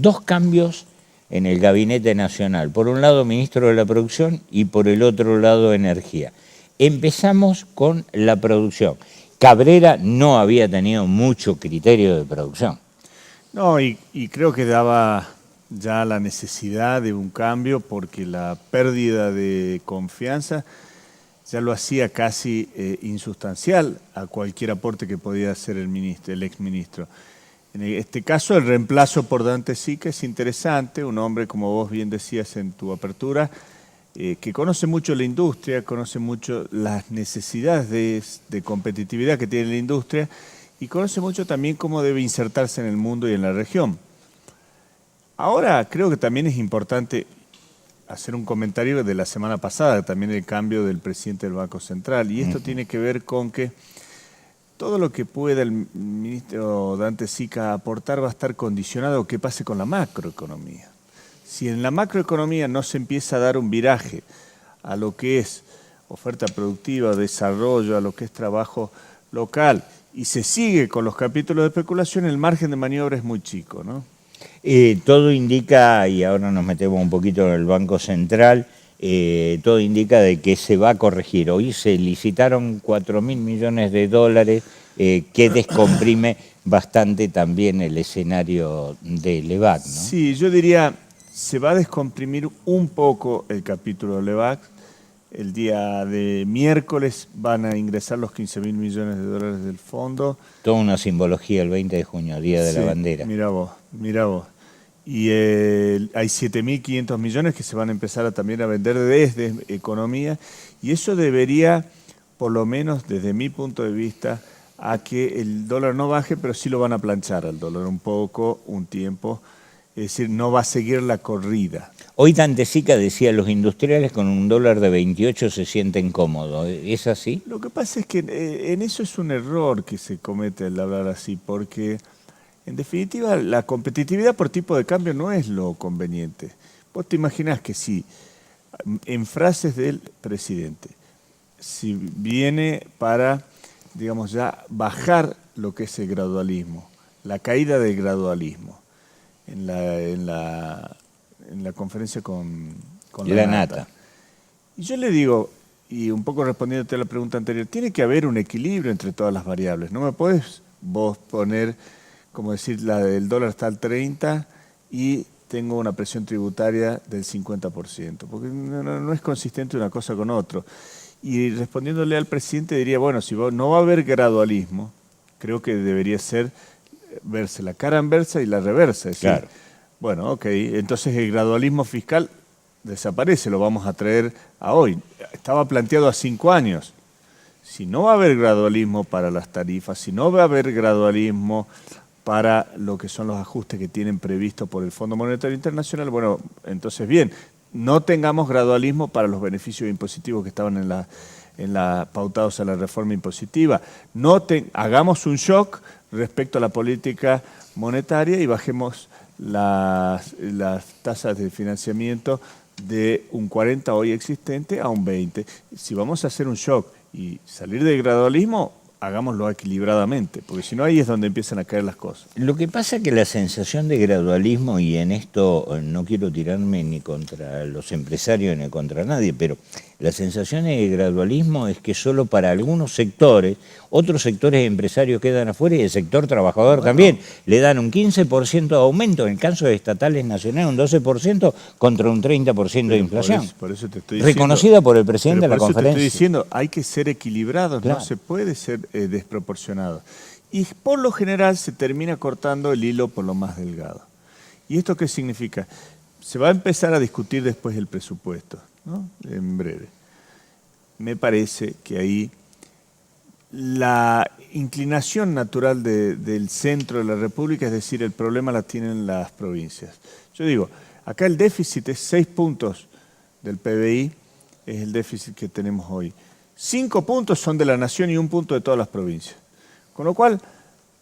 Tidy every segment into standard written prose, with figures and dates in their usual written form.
dos cambios en el Gabinete Nacional. Por un lado, ministro de la Producción y por el otro lado, Energía. Empezamos con la producción. Cabrera no había tenido mucho criterio de producción. No, y creo que daba ya la necesidad de un cambio porque la pérdida de confianza ya lo hacía casi insustancial a cualquier aporte que podía hacer el exministro. En este caso, el reemplazo por Dante Sica es interesante, un hombre, como vos bien decías en tu apertura, que conoce mucho la industria, conoce mucho las necesidades de competitividad que tiene la industria y conoce mucho también cómo debe insertarse en el mundo y en la región. Ahora creo que también es importante hacer un comentario de la semana pasada, también el cambio del presidente del Banco Central, y esto tiene que ver con que todo lo que pueda el ministro Dante Sica aportar va a estar condicionado a qué pase con la macroeconomía. Si en la macroeconomía no se empieza a dar un viraje a lo que es oferta productiva, desarrollo, a lo que es trabajo local, y se sigue con los capítulos de especulación, el margen de maniobra es muy chico, ¿no? Todo indica, y ahora nos metemos un poquito en el Banco Central, todo indica de que se va a corregir. Hoy se licitaron 4.000 millones de dólares, que descomprime bastante también el escenario de LEVAC, ¿no? Sí, yo diría, se va a descomprimir un poco el capítulo de LEVAC. El día de miércoles van a ingresar los 15.000 millones de dólares del fondo. Toda una simbología el 20 de junio, Día de la Bandera. Mira vos, mira vos. Y hay 7.500 millones que se van a empezar también a vender desde economía, y eso debería, por lo menos desde mi punto de vista, a que el dólar no baje, pero sí lo van a planchar al dólar un poco, un tiempo, es decir, no va a seguir la corrida. Hoy Dante Sica decía, los industriales con un dólar de 28 se sienten cómodos. ¿Es así? Lo que pasa es que en eso es un error que se comete al hablar así, porque en definitiva la competitividad por tipo de cambio no es lo conveniente. Vos te imaginás que si, en frases del presidente, si viene para, digamos ya, bajar lo que es el gradualismo, la caída del gradualismo, en la conferencia con la Nata. Y yo le digo, y un poco respondiéndote a la pregunta anterior, tiene que haber un equilibrio entre todas las variables. No me podés vos poner, como decir, el dólar está al 30 y tengo una presión tributaria del 50%, porque no es consistente una cosa con otro. Y respondiéndole al presidente diría, bueno, si no va a haber gradualismo, creo que debería ser verse la cara inversa y la reversa. Es decir, claro. Bueno, ok, entonces el gradualismo fiscal desaparece, lo vamos a traer a hoy. Estaba planteado a 5 años. Si no va a haber gradualismo para las tarifas, si no va a haber gradualismo para lo que son los ajustes que tienen previsto por el Fondo Monetario Internacional, bueno, entonces bien, no tengamos gradualismo para los beneficios impositivos que estaban pautados a la reforma impositiva. Hagamos un shock respecto a la política monetaria y bajemos las tasas de financiamiento de un 40 hoy existente a un 20. Si vamos a hacer un shock y salir del gradualismo, hagámoslo equilibradamente, porque si no ahí es donde empiezan a caer las cosas. Lo que pasa es que la sensación de gradualismo, y en esto no quiero tirarme ni contra los empresarios ni contra nadie, pero la sensación de gradualismo es que solo para algunos sectores, otros sectores empresarios quedan afuera y el sector trabajador también. Le dan un 15% de aumento, en el caso de estatales nacionales un 12% contra un 30% de inflación. Por eso te estoy diciendo, reconocida por el presidente de la conferencia. Por eso te estoy diciendo, hay que ser equilibrados, claro. No se puede ser desproporcionado. Y por lo general se termina cortando el hilo por lo más delgado. ¿Y esto qué significa? Se va a empezar a discutir después el presupuesto, ¿no? En breve. Me parece que ahí la inclinación natural del centro de la República, es decir, el problema la tienen las provincias. Yo digo, acá el déficit es 6 puntos del PBI, es el déficit que tenemos hoy. 5 puntos son de la nación y 1 punto de todas las provincias. Con lo cual,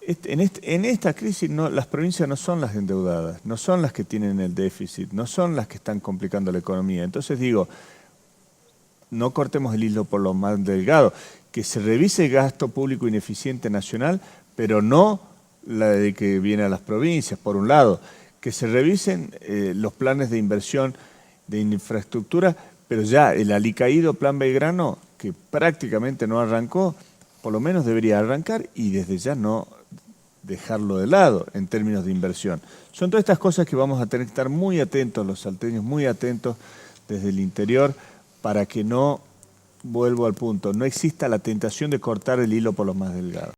en esta crisis las provincias no son las endeudadas, no son las que tienen el déficit, no son las que están complicando la economía. Entonces digo, no cortemos el hilo por lo más delgado, que se revise el gasto público ineficiente nacional, pero no la de que viene a las provincias, por un lado, que se revisen los planes de inversión de infraestructura, pero ya el alicaído Plan Belgrano, que prácticamente no arrancó, por lo menos debería arrancar y desde ya no dejarlo de lado en términos de inversión. Son todas estas cosas que vamos a tener que estar muy atentos, los salteños muy atentos desde el interior, para que no, vuelvo al punto, no exista la tentación de cortar el hilo por lo más delgado.